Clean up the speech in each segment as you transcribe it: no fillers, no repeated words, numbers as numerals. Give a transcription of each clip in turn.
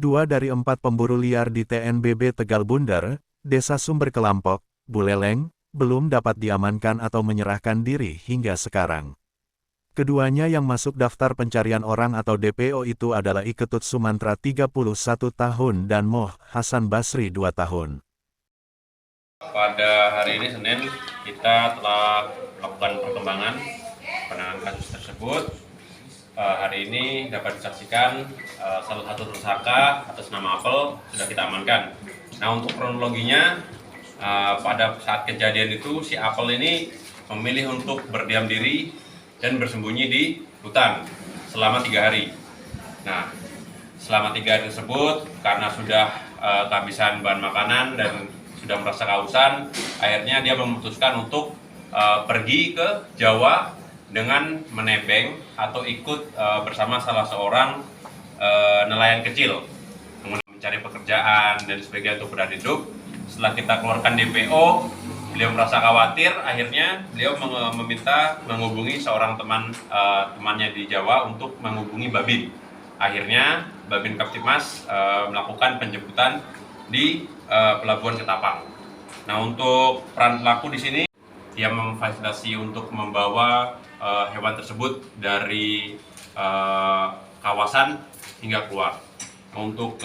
Dua dari empat pemburu liar di TNBB Tegal Bunder, Desa Sumber Kelampok, Buleleng, belum dapat diamankan atau menyerahkan diri hingga sekarang. Keduanya yang masuk daftar pencarian orang atau DPO itu adalah Iketut Sumantra 31 tahun dan Moh Hasan Basri 2 tahun. Pada hari ini Senin, kita telah melakukan perkembangan penanganan kasus tersebut. Hari ini dapat disaksikan salah satu tersangka atas nama Apel sudah kita amankan. Nah, untuk kronologinya, pada saat kejadian itu si Apel ini memilih untuk berdiam diri dan bersembunyi di hutan selama 3 hari. Nah, selama 3 hari tersebut karena sudah kehabisan bahan makanan dan sudah merasa kehausan, akhirnya dia memutuskan untuk pergi ke Jawa dengan menebeng atau ikut bersama salah seorang nelayan kecil mencari pekerjaan dan sebagainya untuk bertahan hidup. Setelah kita keluarkan DPO, beliau merasa khawatir, akhirnya beliau meminta menghubungi seorang temannya di Jawa untuk menghubungi Babin. Akhirnya Babin Kaptipmas melakukan penjemputan di Pelabuhan Ketapang. Nah, untuk peran pelaku di sini, dia memfasilitasi untuk membawa hewan tersebut dari kawasan hingga keluar. Untuk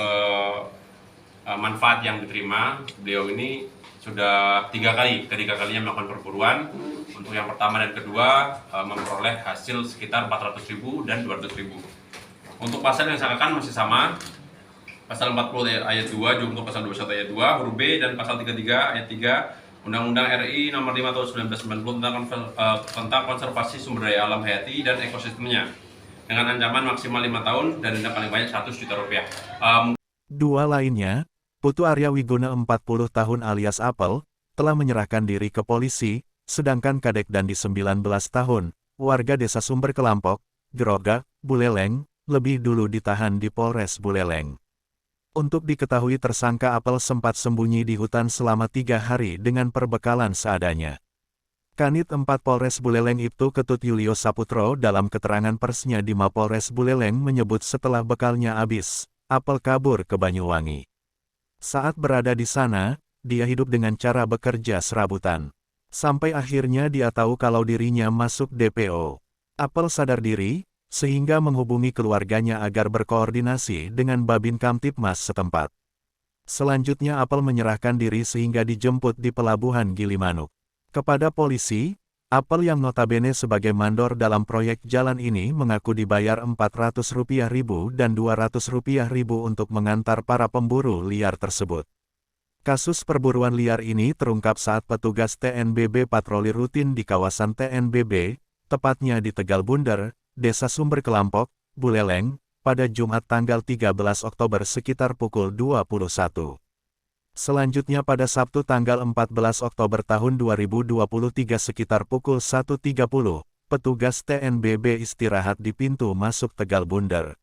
manfaat yang diterima, beliau ini sudah 3 kali, ketiga kalinya melakukan perburuan. Untuk yang pertama dan kedua memperoleh hasil sekitar 400.000 dan 200.000. Untuk pasal yang disangkakan masih sama, pasal 40 ayat 2 junto pasal 21 ayat 2 huruf B dan pasal 33 ayat 3 Undang-Undang RI nomor 5 tahun 1990 tentang konservasi sumber daya alam hayati dan ekosistemnya dengan ancaman maksimal 5 tahun dan denda paling banyak 100 juta rupiah. Dua lainnya, Putu Arya Wiguna 40 tahun alias Apel, telah menyerahkan diri ke polisi, sedangkan Kadek Dandi 19 tahun, warga Desa Sumber Kelampok, Gerogak, Buleleng, lebih dulu ditahan di Polres Buleleng. Untuk diketahui tersangka Apel sempat sembunyi di hutan selama 3 hari dengan perbekalan seadanya. Kanit 4 Polres Buleleng Ibtu Ketut Yulio Saputro dalam keterangan persnya di Mapolres Buleleng menyebut setelah bekalnya habis, Apel kabur ke Banyuwangi. Saat berada di sana, dia hidup dengan cara bekerja serabutan. Sampai akhirnya dia tahu kalau dirinya masuk DPO. Apel sadar diri, sehingga menghubungi keluarganya agar berkoordinasi dengan Babin Kamtipmas setempat. Selanjutnya Apel menyerahkan diri sehingga dijemput di Pelabuhan Gilimanuk. Kepada polisi, Apel yang notabene sebagai mandor dalam proyek jalan ini mengaku dibayar Rp400.000 dan Rp200.000 untuk mengantar para pemburu liar tersebut. Kasus perburuan liar ini terungkap saat petugas TNBB patroli rutin di kawasan TNBB, tepatnya di Tegal Bunder, Desa Sumber Kelampok, Buleleng, pada Jumat tanggal 13 Oktober sekitar pukul 21. Selanjutnya pada Sabtu tanggal 14 Oktober tahun 2023 sekitar pukul 1.30, petugas TNBB istirahat di pintu masuk Tegal Bunder.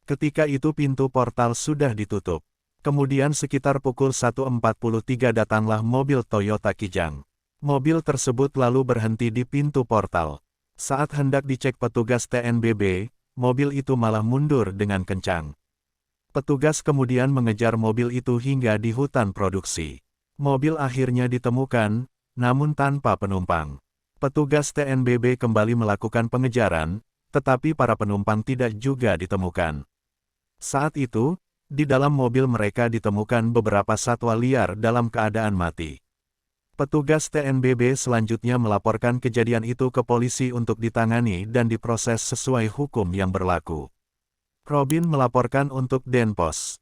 Ketika itu pintu portal sudah ditutup. Kemudian sekitar pukul 1.43 datanglah mobil Toyota Kijang. Mobil tersebut lalu berhenti di pintu portal. Saat hendak dicek petugas TNBB, mobil itu malah mundur dengan kencang. Petugas kemudian mengejar mobil itu hingga di hutan produksi. Mobil akhirnya ditemukan, namun tanpa penumpang. Petugas TNBB kembali melakukan pengejaran, tetapi para penumpang tidak juga ditemukan. Saat itu, di dalam mobil mereka ditemukan beberapa satwa liar dalam keadaan mati. Petugas TNBB selanjutnya melaporkan kejadian itu ke polisi untuk ditangani dan diproses sesuai hukum yang berlaku. Robin melaporkan untuk Denpos.